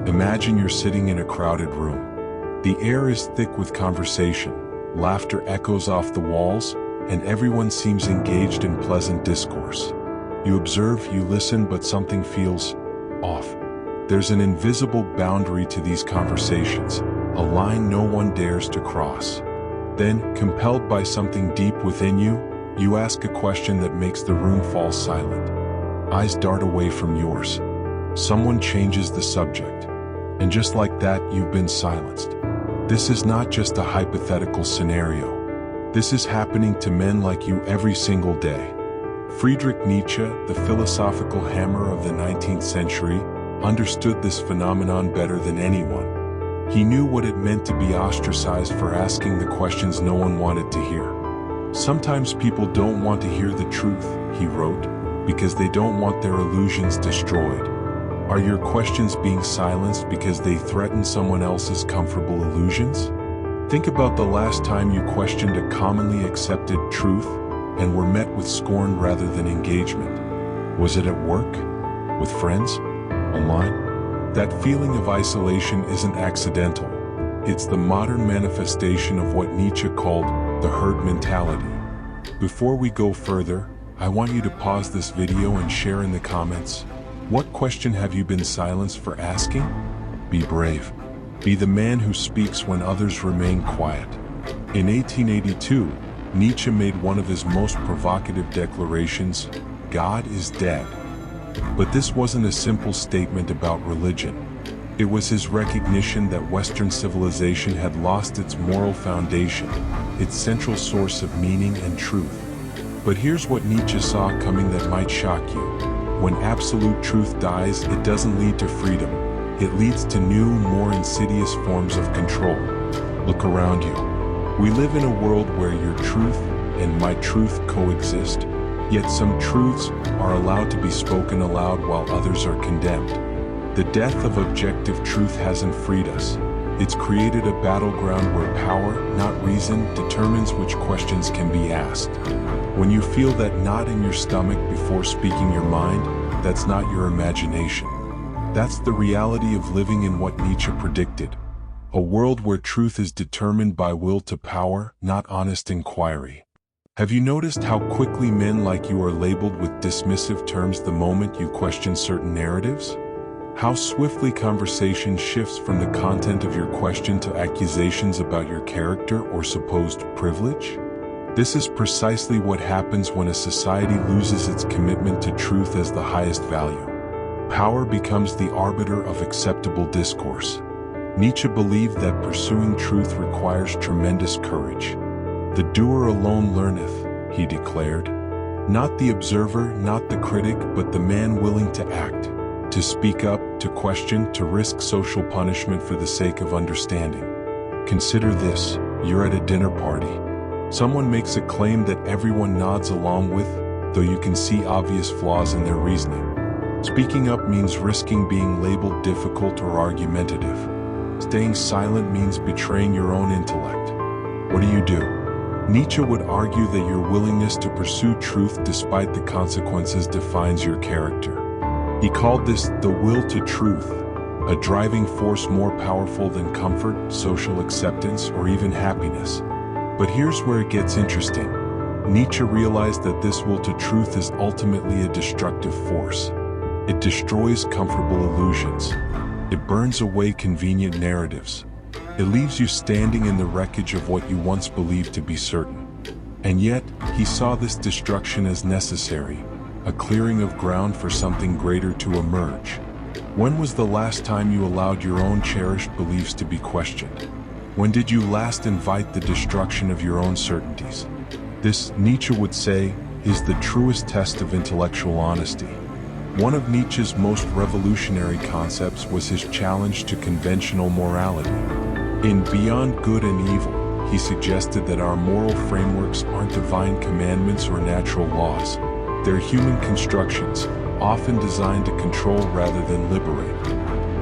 Imagine you're sitting in a crowded room. The air is thick with conversation, laughter echoes off the walls, and everyone seems engaged in pleasant discourse. You observe, you listen, but something feels off. There's an invisible boundary to these conversations, a line no one dares to cross. Then, compelled by something deep within you, you ask a question that makes the room fall silent. Eyes dart away from yours. Someone changes the subject. And just like that, you've been silenced. This is not just a hypothetical scenario. This is happening to men like you every single day. Friedrich Nietzsche, the philosophical hammer of the 19th century, understood this phenomenon better than anyone. He knew what it meant to be ostracized for asking the questions no one wanted to hear. Sometimes people don't want to hear the truth, he wrote, because they don't want their illusions destroyed. Are your questions being silenced because they threaten someone else's comfortable illusions? Think about the last time you questioned a commonly accepted truth and were met with scorn rather than engagement. Was it at work? With friends? Online? That feeling of isolation isn't accidental. It's the modern manifestation of what Nietzsche called the herd mentality. Before we go further, I want you to pause this video and share in the comments. What question have you been silenced for asking? Be brave. Be the man who speaks when others remain quiet. In 1882, Nietzsche made one of his most provocative declarations: God is dead. But this wasn't a simple statement about religion. It was his recognition that Western civilization had lost its moral foundation, its central source of meaning and truth. But here's what Nietzsche saw coming that might shock you. When absolute truth dies, it doesn't lead to freedom. It leads to new, more insidious forms of control. Look around you. We live in a world where your truth and my truth coexist, yet some truths are allowed to be spoken aloud while others are condemned. The death of objective truth hasn't freed us. It's created a battleground where power, not reason, determines which questions can be asked. When you feel that knot in your stomach before speaking your mind, that's not your imagination. That's the reality of living in what Nietzsche predicted. A world where truth is determined by will to power, not honest inquiry. Have you noticed how quickly men like you are labeled with dismissive terms the moment you question certain narratives? How swiftly conversation shifts from the content of your question to accusations about your character or supposed privilege? This is precisely what happens when a society loses its commitment to truth as the highest value. Power becomes the arbiter of acceptable discourse. Nietzsche believed that pursuing truth requires tremendous courage. The doer alone learneth, he declared. Not the observer, not the critic, but the man willing to act, to speak up, to question, to risk social punishment for the sake of understanding. Consider this: you're at a dinner party. Someone makes a claim that everyone nods along with, though you can see obvious flaws in their reasoning. Speaking up means risking being labeled difficult or argumentative. Staying silent means betraying your own intellect. What do? Nietzsche would argue that your willingness to pursue truth despite the consequences defines your character. He called this the will to truth, a driving force more powerful than comfort, social acceptance, or even happiness. But here's where it gets interesting. Nietzsche realized that this will to truth is ultimately a destructive force. It destroys comfortable illusions. It burns away convenient narratives. It leaves you standing in the wreckage of what you once believed to be certain. And yet, he saw this destruction as necessary, a clearing of ground for something greater to emerge. When was the last time you allowed your own cherished beliefs to be questioned? When did you last invite the destruction of your own certainties? This, Nietzsche would say, is the truest test of intellectual honesty. One of Nietzsche's most revolutionary concepts was his challenge to conventional morality. In Beyond Good and Evil, he suggested that our moral frameworks aren't divine commandments or natural laws. They're human constructions, often designed to control rather than liberate.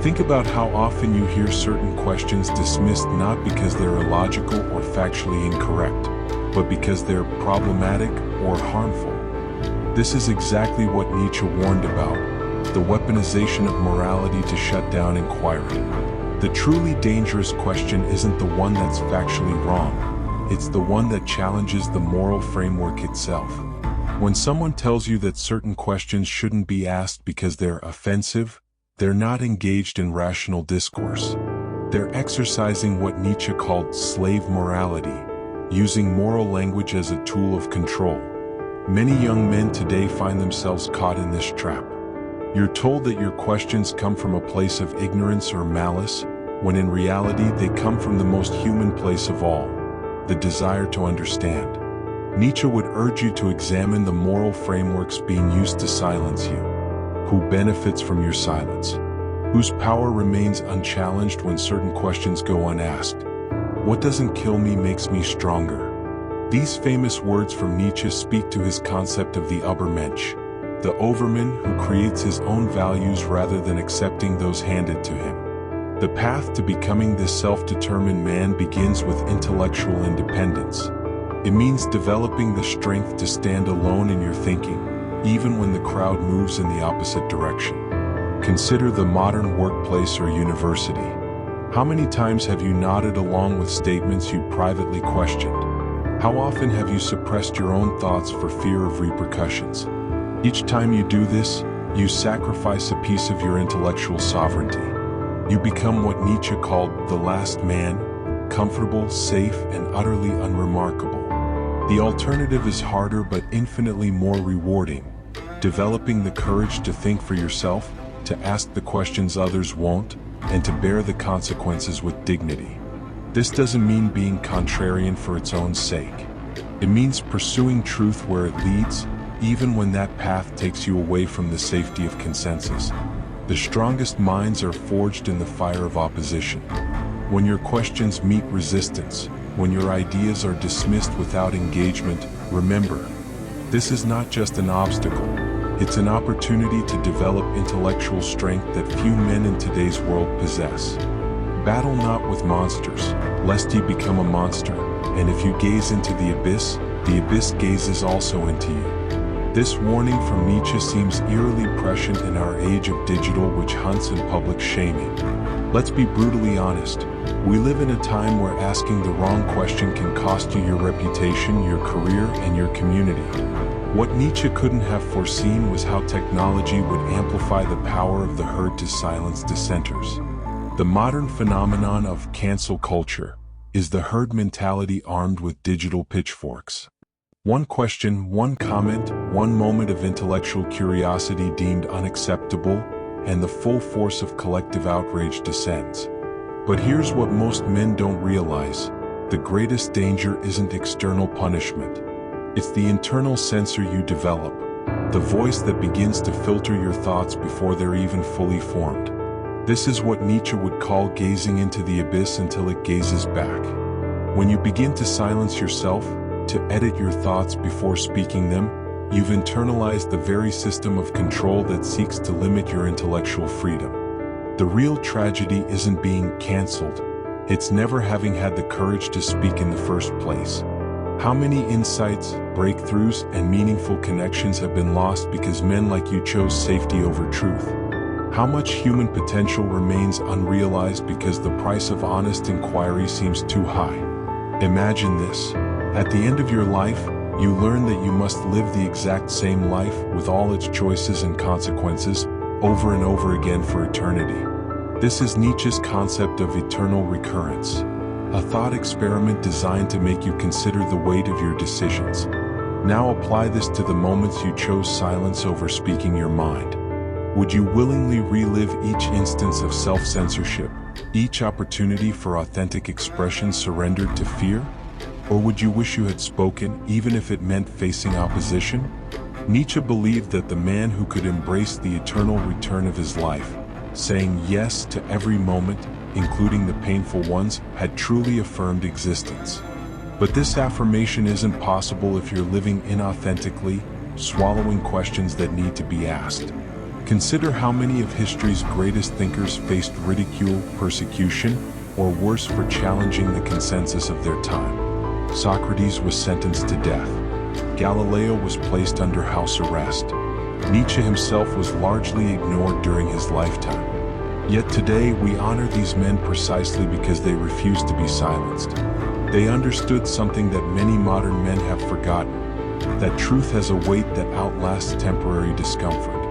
Think about how often you hear certain questions dismissed not because they're illogical or factually incorrect, but because they're problematic or harmful. This is exactly what Nietzsche warned about. the weaponization of morality to shut down inquiry. The truly dangerous question isn't the one that's factually wrong, it's the one that challenges the moral framework itself. When someone tells you that certain questions shouldn't be asked because they're offensive, they're not engaged in rational discourse. They're exercising what Nietzsche called slave morality, using moral language as a tool of control. Many young men today find themselves caught in this trap. You're told that your questions come from a place of ignorance or malice, when in reality they come from the most human place of all, the desire to understand. Nietzsche would urge you to examine the moral frameworks being used to silence you. Who benefits from your silence? Whose power remains unchallenged when certain questions go unasked? What doesn't kill me makes me stronger. These famous words from Nietzsche speak to his concept of the Übermensch, the overman who creates his own values rather than accepting those handed to him. The path to becoming this self-determined man begins with intellectual independence. It means developing the strength to stand alone in your thinking, even when the crowd moves in the opposite direction. Consider the modern workplace or university. How many times have you nodded along with statements you privately questioned? How often have you suppressed your own thoughts for fear of repercussions? Each time you do this, you sacrifice a piece of your intellectual sovereignty. You become what Nietzsche called the last man, comfortable, safe, and utterly unremarkable. The alternative is harder but infinitely more rewarding, developing the courage to think for yourself, to ask the questions others won't, and to bear the consequences with dignity. This doesn't mean being contrarian for its own sake. It means pursuing truth where it leads, even when that path takes you away from the safety of consensus. The strongest minds are forged in the fire of opposition. When your questions meet resistance, when your ideas are dismissed without engagement, remember, this is not just an obstacle, it's an opportunity to develop intellectual strength that few men in today's world possess. Battle not with monsters, lest ye become a monster, and if you gaze into the abyss gazes also into you. This warning from Nietzsche seems eerily prescient in our age of digital which hunts in public shaming. Let's be brutally honest. We live in a time where asking the wrong question can cost you your reputation, your career, and your community. What Nietzsche couldn't have foreseen was how technology would amplify the power of the herd to silence dissenters. The modern phenomenon of cancel culture is the herd mentality armed with digital pitchforks. One question, one comment, one moment of intellectual curiosity deemed unacceptable, and the full force of collective outrage descends. But here's what most men don't realize. The greatest danger isn't external punishment. It's the internal censor you develop, the voice that begins to filter your thoughts before they're even fully formed. This is what Nietzsche would call gazing into the abyss until it gazes back. When you begin to silence yourself, to edit your thoughts before speaking them, you've internalized the very system of control that seeks to limit your intellectual freedom. The real tragedy isn't being canceled, it's never having had the courage to speak in the first place. How many insights, breakthroughs, and meaningful connections have been lost because men like you chose safety over truth? How much human potential remains unrealized because the price of honest inquiry seems too high? Imagine this. At the end of your life, you learn that you must live the exact same life with all its choices and consequences over and over again for eternity. This is Nietzsche's concept of eternal recurrence, a thought experiment designed to make you consider the weight of your decisions. Now apply this to the moments you chose silence over speaking your mind. Would you willingly relive each instance of self-censorship, each opportunity for authentic expression surrendered to fear? Or would you wish you had spoken, even if it meant facing opposition? Nietzsche believed that the man who could embrace the eternal return of his life, saying yes to every moment, including the painful ones, had truly affirmed existence. But this affirmation isn't possible if you're living inauthentically, swallowing questions that need to be asked. Consider how many of history's greatest thinkers faced ridicule, persecution, or worse for challenging the consensus of their time. Socrates was sentenced to death. Galileo was placed under house arrest. Nietzsche himself was largely ignored during his lifetime. Yet today we honor these men precisely because they refused to be silenced. They understood something that many modern men have forgotten, that truth has a weight that outlasts temporary discomfort.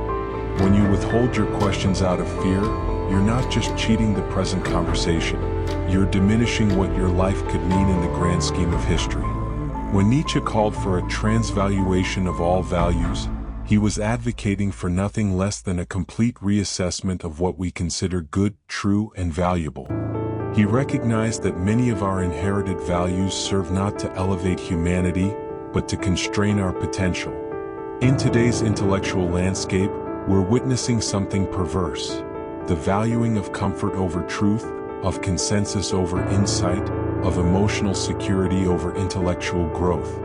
When you withhold your questions out of fear, you're not just cheating the present conversation, you're diminishing what your life could mean in the grand scheme of history. When Nietzsche called for a transvaluation of all values, he was advocating for nothing less than a complete reassessment of what we consider good, true, and valuable. He recognized that many of our inherited values serve not to elevate humanity, but to constrain our potential. In today's intellectual landscape, we're witnessing something perverse: the valuing of comfort over truth, of consensus over insight, of emotional security over intellectual growth.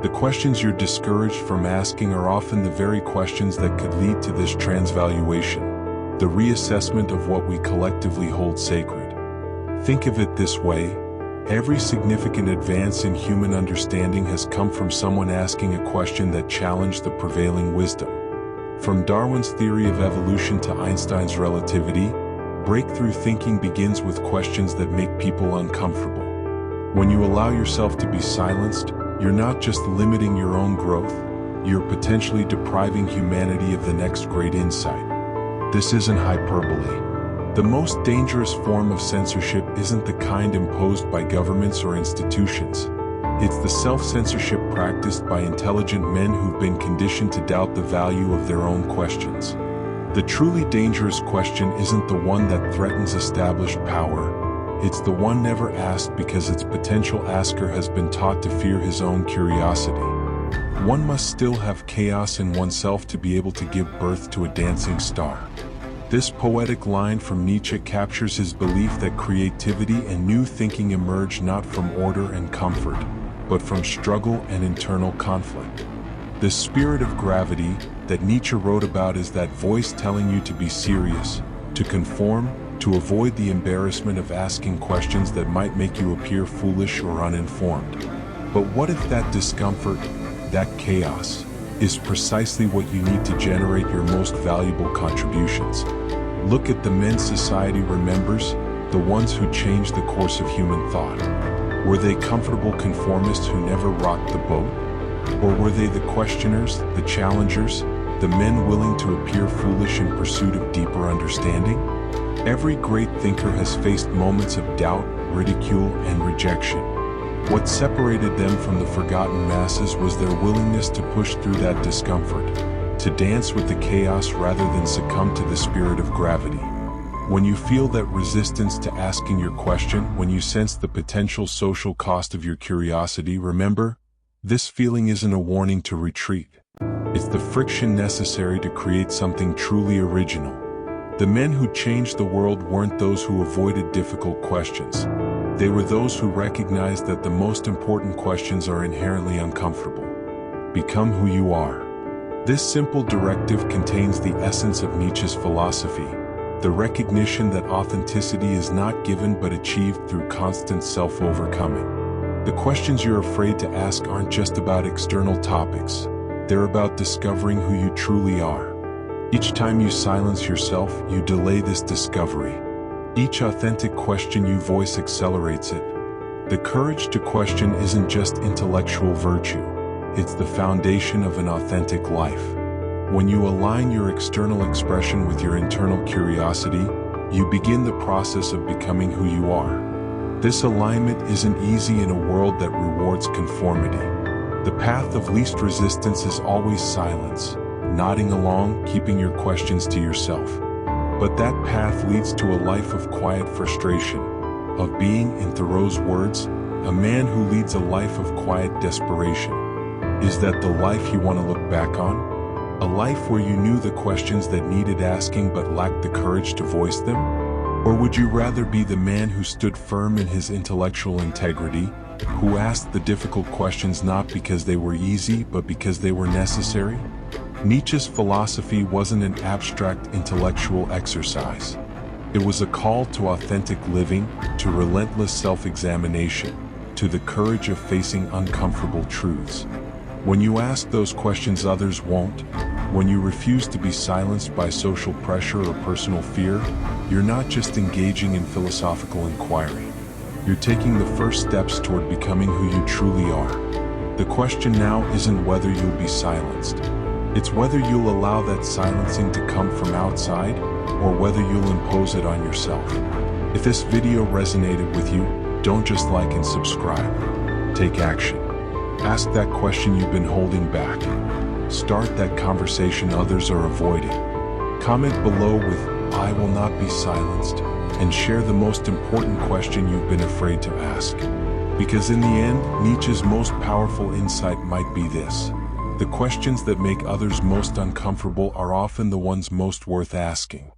The questions you're discouraged from asking are often the very questions that could lead to this transvaluation, the reassessment of what we collectively hold sacred. Think of it this way: every significant advance in human understanding has come from someone asking a question that challenged the prevailing wisdom. From Darwin's theory of evolution to Einstein's relativity, breakthrough thinking begins with questions that make people uncomfortable. When you allow yourself to be silenced, you're not just limiting your own growth, you're potentially depriving humanity of the next great insight. This isn't hyperbole. The most dangerous form of censorship isn't the kind imposed by governments or institutions. It's the self-censorship practiced by intelligent men who've been conditioned to doubt the value of their own questions. The truly dangerous question isn't the one that threatens established power. It's the one never asked because its potential asker has been taught to fear his own curiosity. One must still have chaos in oneself to be able to give birth to a dancing star. This poetic line from Nietzsche captures his belief that creativity and new thinking emerge not from order and comfort, but from struggle and internal conflict. The spirit of gravity that Nietzsche wrote about is that voice telling you to be serious, to conform, to avoid the embarrassment of asking questions that might make you appear foolish or uninformed. But what if that discomfort, that chaos, is precisely what you need to generate your most valuable contributions? Look at the men society remembers, the ones who changed the course of human thought. Were they comfortable conformists who never rocked the boat? Or were they the questioners, the challengers, the men willing to appear foolish in pursuit of deeper understanding? Every great thinker has faced moments of doubt, ridicule, and rejection. What separated them from the forgotten masses was their willingness to push through that discomfort, to dance with the chaos rather than succumb to the spirit of gravity. When you feel that resistance to asking your question, when you sense the potential social cost of your curiosity, remember, this feeling isn't a warning to retreat. It's the friction necessary to create something truly original. The men who changed the world weren't those who avoided difficult questions. They were those who recognized that the most important questions are inherently uncomfortable. Become who you are. This simple directive contains the essence of Nietzsche's philosophy, the recognition that authenticity is not given but achieved through constant self-overcoming. The questions you're afraid to ask aren't just about external topics. They're about discovering who you truly are. Each time you silence yourself, you delay this discovery. Each authentic question you voice accelerates it. The courage to question isn't just intellectual virtue. It's the foundation of an authentic life. When you align your external expression with your internal curiosity, you begin the process of becoming who you are. This alignment isn't easy in a world that rewards conformity. The path of least resistance is always silence. Nodding along, keeping your questions to yourself. But that path leads to a life of quiet frustration, of being, in Thoreau's words, a man who leads a life of quiet desperation. Is that the life you want to look back on? A life where you knew the questions that needed asking but lacked the courage to voice them? Or would you rather be the man who stood firm in his intellectual integrity, who asked the difficult questions not because they were easy but because they were necessary? Nietzsche's philosophy wasn't an abstract intellectual exercise. It was a call to authentic living, to relentless self-examination, to the courage of facing uncomfortable truths. When you ask those questions others won't, When you refuse to be silenced by social pressure or personal fear, you're not just engaging in philosophical inquiry. You're taking the first steps toward becoming who you truly are. The question now isn't whether you'll be silenced. It's whether you'll allow that silencing to come from outside, or whether you'll impose it on yourself. If this video resonated with you, don't just like and subscribe. Take action. Ask that question you've been holding back. Start that conversation others are avoiding. Comment below with "I will not be silenced," and share the most important question you've been afraid to ask. Because in the end, Nietzsche's most powerful insight might be this: the questions that make others most uncomfortable are often the ones most worth asking.